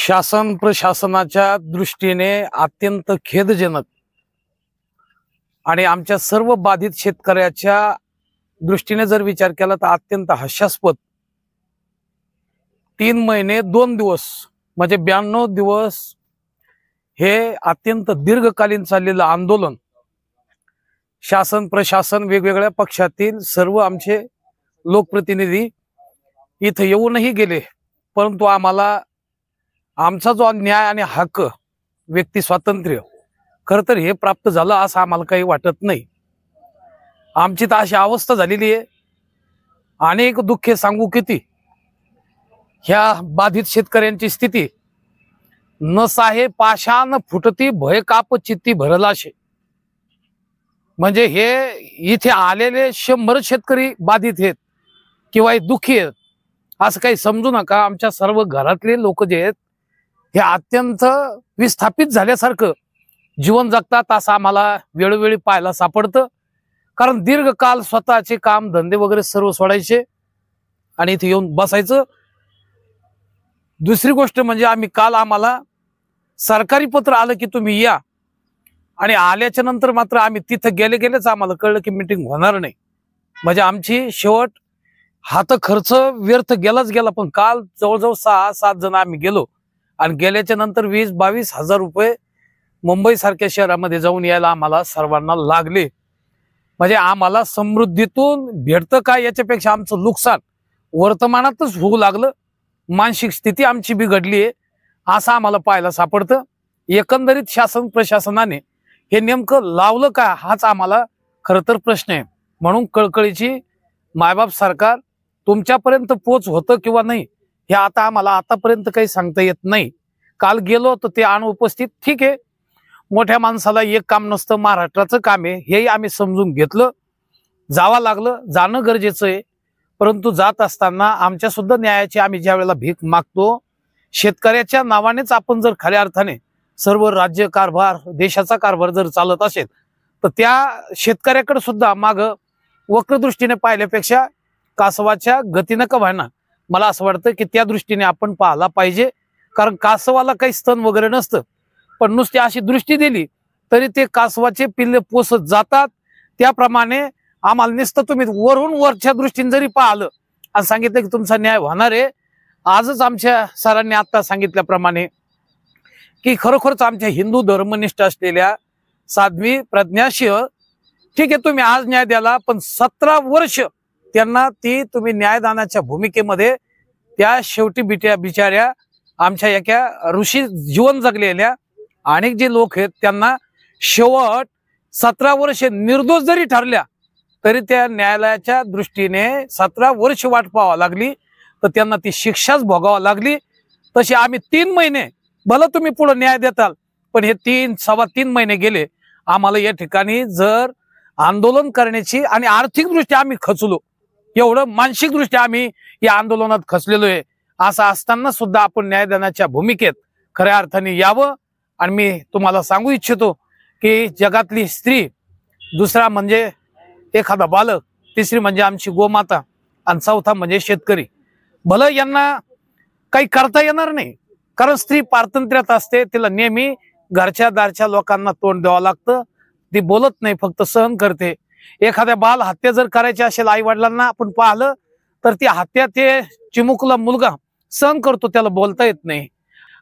शासन प्रशासनाच्या दृष्टीने अत्यंत खेदजनक आणि आमच्या सर्व बाधित शेतकऱ्याच्या दृष्टीने जर विचार केला तर अत्यंत हास्यास्पद 3 महिने 2 दिवस म्हणजे 92 दिवस हे अत्यंत दीर्घकालीन चाललेलं आंदोलन शासन प्रशासन वेगवेगळ्या पक्षातील सर्व आमचे लोकप्रतिनिधी इथे येऊनही गेले, परंतु आम्हाला आमचा जो न्याय आणि हक्क व्यक्ती स्वातंत्र्य खरं तर हे प्राप्त झालं असं आम्हाला काही वाटत नाही। आमची तर अशी अवस्था झालेली आहे, अनेक दुःखे सांगू किती। ह्या बाधित शेतकऱ्यांची स्थिती नसाहे पाषाण फुटती भय काप चित्ती भरलाशे, म्हणजे हे इथे आलेले 100 शेतकरी बाधित आहेत किंवा दुःखी आहेत असं काही समजू नका। आमच्या सर्व घरातले लोक जे आहेत हे अत्यंत विस्थापित झाल्यासारखं जीवन जगतात असं आम्हाला वेळोवेळी पाहायला सापडतं। कारण दीर्घकाल स्वतःचे काम धंदे वगैरे सर्व सोडायचे आणि इथे येऊन बसायचं। दुसरी गोष्ट म्हणजे आम्ही काल आम्हाला सरकारी पत्र आलं की तुम्ही या, आणि आल्याच्या नंतर मात्र आम्ही तिथे गेलेच आम्हाला कळलं की मीटिंग होणार नाही। म्हणजे आमची शेवट हात खर्च व्यर्थ गेलाच गेला। पण काल जवळजवळ 6-7 जण आम्ही गेलो आणि गेल्याच्या नंतर 20-22 हजार रुपये मुंबई सारख्या शहरामध्ये जाऊन यायला आम्हाला सर्वांना लागले। म्हणजे आम्हाला समृद्धीतून भेटतं काय याच्यापेक्षा आमचं नुकसान वर्तमानातच होऊ लागलं। मानसिक स्थिती आमची बिघडली आहे असं आम्हाला पाहायला सापडतं। एकंदरीत शासन प्रशासनाने हे नेमकं लावलं का हाच आम्हाला खरं तर प्रश्न आहे। म्हणून कळकळीची मायबाप सरकार तुमच्यापर्यंत पोच होतं किंवा नाही हे आता आम्हाला आतापर्यंत काही सांगता येत नाही। काल गेलो तर ते अनुपस्थित, ठीक आहे, मोठ्या माणसाला एक काम नसतं, महाराष्ट्राचं काम आहे हेही आम्ही समजून घेतलं। जावं लागलं, जाणं गरजेचं आहे, परंतु जात असताना आमच्या सुद्धा न्यायाची आम्ही ज्या वेळेला भीक मागतो, शेतकऱ्याच्या नावानेच आपण जर खऱ्या अर्थाने सर्व राज्य कारभार देशाचा कारभार जर चालत असेल तर त्या शेतकऱ्याकडे सुद्धा माग वक्रदृष्टीने पाहिल्यापेक्षा कासवाच्या गतीनं का व्हायना मला असं वाटतं की त्या दृष्टीने आपण पाहायला पाहिजे। कारण कासवाला काही स्तन वगैरे नसतं, पण नुसती अशी दृष्टी दिली तरी ते कासवाचे पिल्ले पोसत जातात। त्याप्रमाणे आम्हाला नुसतं तुम्ही वरून वरच्या दृष्टीने जरी पाहिलं आणि सांगितलं की तुमचा न्याय होणार आहे, आजच आमच्या सरांनी आता सांगितल्याप्रमाणे की खरोखरच आमच्या हिंदू धर्मनिष्ठ असलेल्या साध्वी प्रज्ञासिंह, ठीक आहे तुम्ही आज न्याय द्याला, पण 17 वर्ष त्यांना ती तुम्ही न्यायदानाच्या भूमिकेमध्ये त्या शेवटी बिचाऱ्या आमच्या एका ऋषी जीवन जगलेल्या अनेक जे लोक आहेत त्यांना शेवट 17 वर्ष निर्दोष जरी ठरल्या तरी त्या न्यायालयाच्या दृष्टीने 17 वर्ष वाट पाहावी लागली, तर त्यांना ती शिक्षाच भोगावी लागली। तशी आम्ही 3 महिने भलं तुम्ही पुढे न्याय देताल, पण हे 3-3.25 महिने गेले आम्हाला या ठिकाणी जर आंदोलन करण्याची, आणि आर्थिकदृष्ट्या आम्ही खचलो, एवढं मानसिकदृष्ट्या आम्ही या आंदोलनात खचलेलो आहे। असं असताना सुद्धा आपण न्यायदानाच्या भूमिकेत खऱ्या अर्थाने यावं। आणि मी तुम्हाला सांगू इच्छितो की जगातली स्त्री, दुसरा म्हणजे एखादा बालक, तिसरी म्हणजे आमची गोमाता, आणि चौथा म्हणजे शेतकरी। भलं यांना काही करता येणार नाही, कारण स्त्री पारतंत्र्यात असते, तिला नेहमी घरच्या दारच्या लोकांना तोंड द्यावं लागतं, ती बोलत नाही, फक्त सहन करते। एखाद्या बाल हत्या जर करायची असेल आई वडिलांना आपण पाहिलं तर ती हत्या ते चिमुकला मुलगा सहन करतो, त्याला बोलता येत नाही।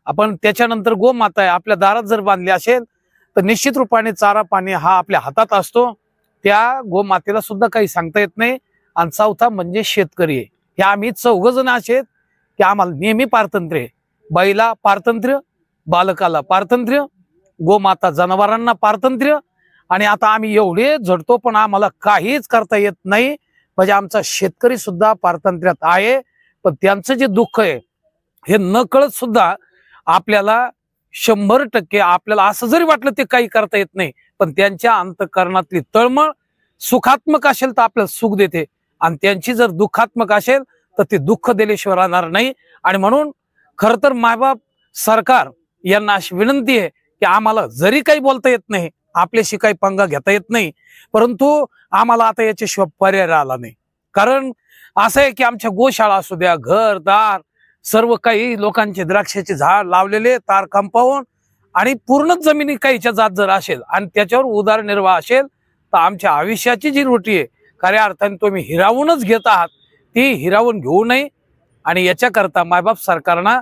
आपण त्याच्यानंतर गोमाता आहे, आपल्या दारात जर बांधली असेल तर निश्चित रूपाने चारा पाणी हा आपल्या हातात असतो, त्या गोमातेला सुद्धा काही सांगता येत नाही। आणि चौथा म्हणजे शेतकरी आहे। हे आम्ही 4 जण असे आहेत की आम्हाला नेहमी पारतंत्र्य आहे। बाईला पारतंत्र्य, बालकाला पारतंत्र्य, गोमाता जनावरांना पारतंत्र्य, आणि आता आम्ही एवढे झडतो पण आम्हाला काहीच करता येत नाही। म्हणजे आमचा शेतकरी सुद्धा पारतंत्र्यात आहे, पण त्यांचं जे दुःख आहे हे न कळत सुद्धा आपल्याला 100% आपल्याला असं जरी वाटलं ते काही करता येत नाही, पण त्यांच्या अंतःकरणातली तळमळ सुखात्मक असेल तर आपल्याला सुख देते, आणि त्यांची जर दुःखात्मक असेल तर ते दुःख दिल्याशिवाय राहणार नाही। आणि म्हणून खरं तर मायबाप सरकार यांना अशी विनंती आहे की आम्हाला जरी काही बोलता येत नाही, आपल्याशी काही पंगा घेता येत नाही, परंतु आम्हाला आता याच्याशिवाय पर्याय राहिला नाही। कारण असं आहे की आमच्या गोशाळा असू द्या, घरदार सर्व काही लोकांचे द्राक्षाचे झाड लावलेले, तार कंपाऊंड आणि पूर्ण जमिनी काहीच्या जात जर असेल आणि त्याच्यावर उदरनिर्वाह असेल तर आमच्या आयुष्याची जी रोटी आहे खऱ्या अर्थाने तुम्ही हिरावूनच घेत आहात, ती हिरावून घेऊ नये. आणि याच्याकरता मायबाप सरकारनं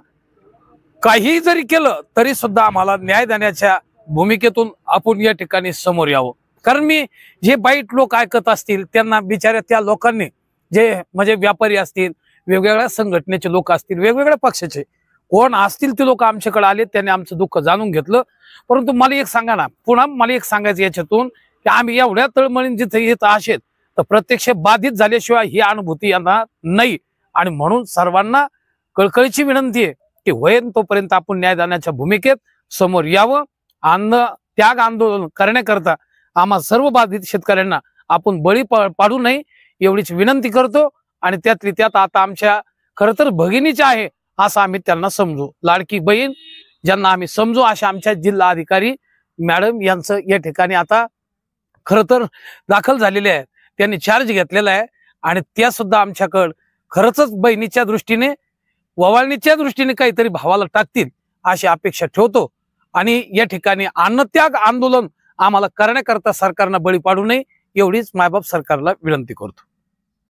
काही जरी केलं तरी सुद्धा आम्हाला न्याय देण्याच्या भूमिकेतून आपण या ठिकाणी समोर यावं. कारण मी जे वाईट लोक ऐकत असतील त्यांना बिचाऱ्या त्या लोकांनी, जे म्हणजे व्यापारी असतील, वेगवेगळ्या संघटनेचे लोक असतील, वेगवेगळ्या पक्षाचे कोण असतील ते लोक आमच्याकडे आले, त्यांनी आमचं दुःख जाणून घेतलं. परंतु मला एक सांगा ना, पुन्हा मला एक सांगायचं याच्यातून की आम्ही एवढ्या तळमळीने जिथे येत आहेत तर प्रत्यक्ष बाधित झाल्याशिवाय ही अनुभूती येणार नाही. आणि म्हणून सर्वांना कळकळीची विनंती आहे की होईन तोपर्यंत आपण न्यायदानाच्या भूमिकेत समोर यावं. त्याग आंदोलन करण्याकरता आम्हा सर्व बाधित शेतकऱ्यांना आपण बळी पाडू नये एवढीच विनंती करतो. आणि त्यातली त्यात आता आमच्या खरं तर भगिनीच्या आहे असं आम्ही त्यांना समजू, लाडकी बहीण ज्यांना आम्ही समजू, अशा आमच्या जिल्हा अधिकारी मॅडम यांचं या ठिकाणी आता खरं तर दाखल झालेले आहेत. त्यांनी चार्ज घेतलेला आहे आणि त्या सुद्धा आमच्याकडं खरंच बहिणीच्या दृष्टीने, ववाळणीच्या दृष्टीने काहीतरी भावाला टाकतील अशी अपेक्षा ठेवतो. आणि या ठिकाणी अन्नत्याग आंदोलन आम्हाला करण्याकरता सरकारनं बळी पाडू नये एवढीच मायबाप सरकारला विनंती करतो.